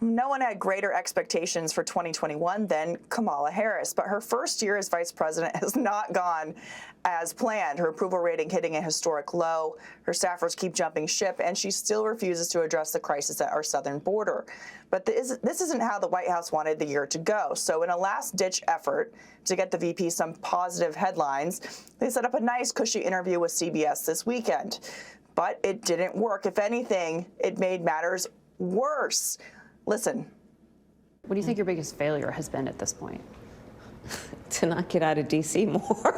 No one had greater expectations for 2021 than Kamala Harris, but her first year as vice president has not gone as planned. Her approval rating hitting a historic low. Her staffers keep jumping ship, and she still refuses to address the crisis at our southern border. But this isn't how the White House wanted the year to go. So in a last-ditch effort to get the VP some positive headlines, they set up a nice, cushy interview with CBS this weekend. But it didn't work. If anything, it made matters worse. Listen. What do you think your biggest failure has been at this point? To not get out of D.C. more.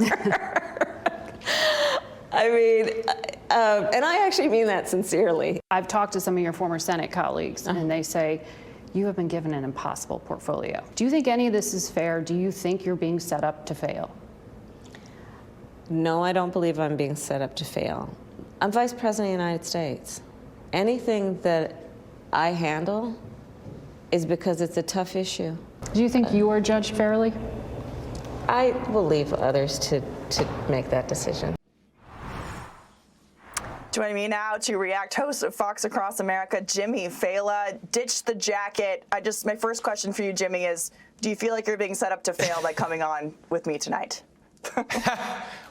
I mean, and I actually mean that sincerely. I've talked to some of your former Senate colleagues, and they say, you have been given an impossible portfolio. Do you think any of this is fair? Do you think you're being set up to fail? No, I don't believe I'm being set up to fail. I'm Vice President of the United States. Anything that I handle is because it's a tough issue. Do you think you are judged fairly? I will leave others to make that decision. Joining me now to react, host of Fox Across America, Jimmy Failla. Ditch the jacket. My first question for you, Jimmy, is do you feel like you're being set up to fail by coming on with me tonight?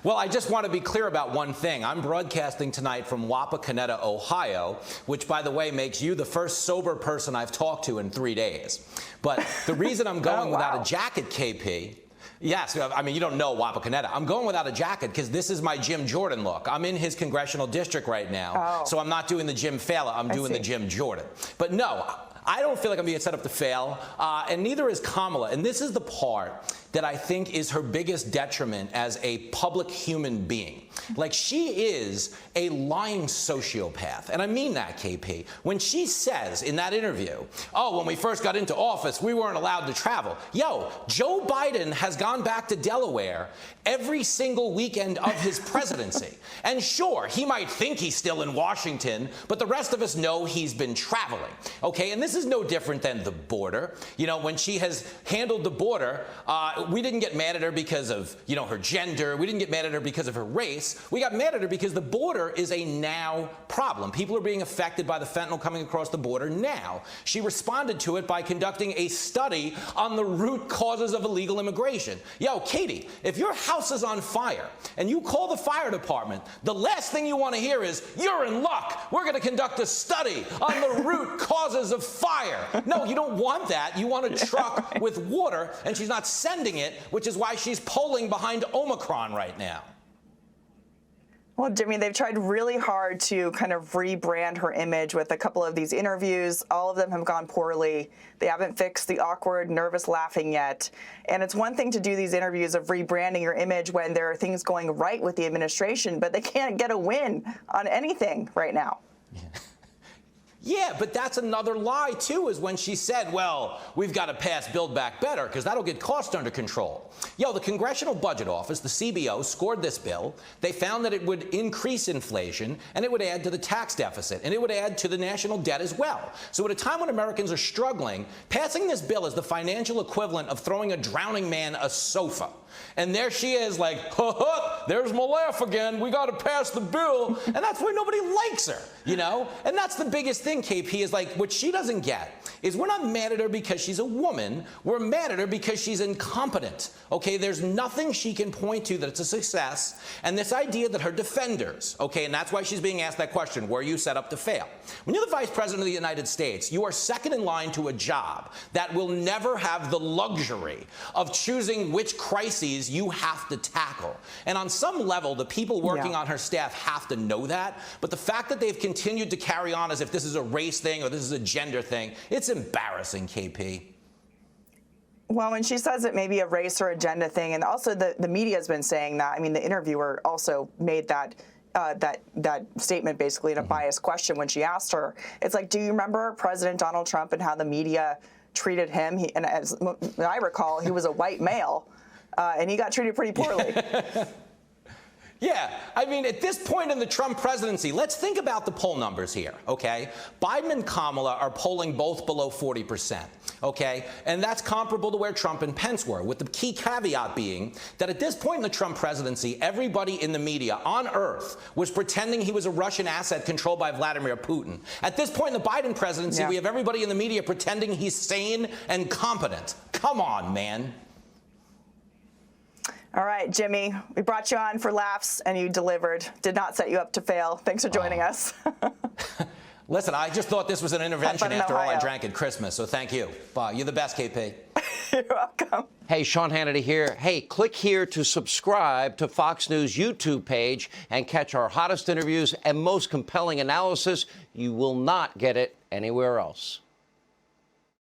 Well, I just want to be clear about one thing. I'm broadcasting tonight from Wapakoneta, Ohio, which, by the way, makes you the first sober person I've talked to in 3 days. But the reason I'm going without a jacket, KP, yes, I mean, you don't know Wapakoneta. I'm going without a jacket because this is my Jim Jordan look. I'm in his congressional district right now, so I'm not doing the Jim Failla. I'm doing the Jim Jordan. But no, I don't feel like I'm being set up to fail, and neither is Kamala. And this is the part that I think is her biggest detriment as a public human being. Like, she is a lying sociopath. And I mean that, KP. When she says in that interview, oh, when we first got into office, we weren't allowed to travel. Yo, Joe Biden has gone back to Delaware every single weekend of his presidency. And sure, he might think he's still in Washington, but the rest of us know he's been traveling. Okay, and this is no different than the border. You know, when she has handled the border, we didn't get mad at her because of, you know, her gender. We didn't get mad at her because of her race. We got mad at her because the border is a now problem. People are being affected by the fentanyl coming across the border now. She responded to it by conducting a study on the root causes of illegal immigration. Yo, Katie, if your house is on fire and you call the fire department, the last thing you want to hear is, you're in luck. We're going to conduct a study on the root causes of fire. No, you don't want that. You want a truck with water, and she's not sending it, which is why she's polling behind Omicron right now. Well, Jimmy, they've tried really hard to kind of rebrand her image with a couple of these interviews. All of them have gone poorly. They haven't fixed the awkward, nervous laughing yet. And it's one thing to do these interviews of rebranding your image when there are things going right with the administration, but they can't get a win on anything right now. Yeah, but that's another lie, too, is when she said, well, we've got to pass Build Back Better because that'll get costs under control. Yo, the Congressional Budget Office, the CBO, scored this bill. They found that it would increase inflation, and it would add to the tax deficit, and it would add to the national debt as well. So at a time when Americans are struggling, passing this bill is the financial equivalent of throwing a drowning man a sofa. And there she is like, there's my laugh again. We got to pass the bill. And that's why nobody likes her, you know? And that's the biggest thing, KP, is like what she doesn't get is we're not mad at her because she's a woman. We're mad at her because she's incompetent, okay? There's nothing she can point to that's a success. And this idea that her defenders, okay, and that's why she's being asked that question, were you set up to fail? When you're the Vice President of the United States, you are second in line to a job that will never have the luxury of choosing which crises you have to tackle. And on some level, the people working on her staff have to know that. But the fact that they've continued to carry on as if this is a race thing or this is a gender thing, it's embarrassing, KP. Well, when she says it may be a race or agenda thing, and also the media has been saying that. I mean, the interviewer also made that that statement basically in a biased question when she asked her. It's like, do you remember President Donald Trump and how the media treated him? And as I recall, he was a white male. And he got treated pretty poorly. Yeah, I mean, at this point in the Trump presidency, let's think about the poll numbers here, okay? Biden and Kamala are polling both below 40%, okay? And that's comparable to where Trump and Pence were, with the key caveat being that at this point in the Trump presidency, everybody in the media on earth was pretending he was a Russian asset controlled by Vladimir Putin. At this point in the Biden presidency, we have everybody in the media pretending he's sane and competent. Come on, man. All right, Jimmy, we brought you on for laughs, and you delivered. Did not set you up to fail. Thanks for joining us. Listen, I just thought this was an intervention after all I Ohio. drank at Christmas, so thank you. Bye. You're the best, KP. You're welcome. Hey, Sean Hannity here. Hey, click here to subscribe to Fox News YouTube page and catch our hottest interviews and most compelling analysis. You will not get it anywhere else.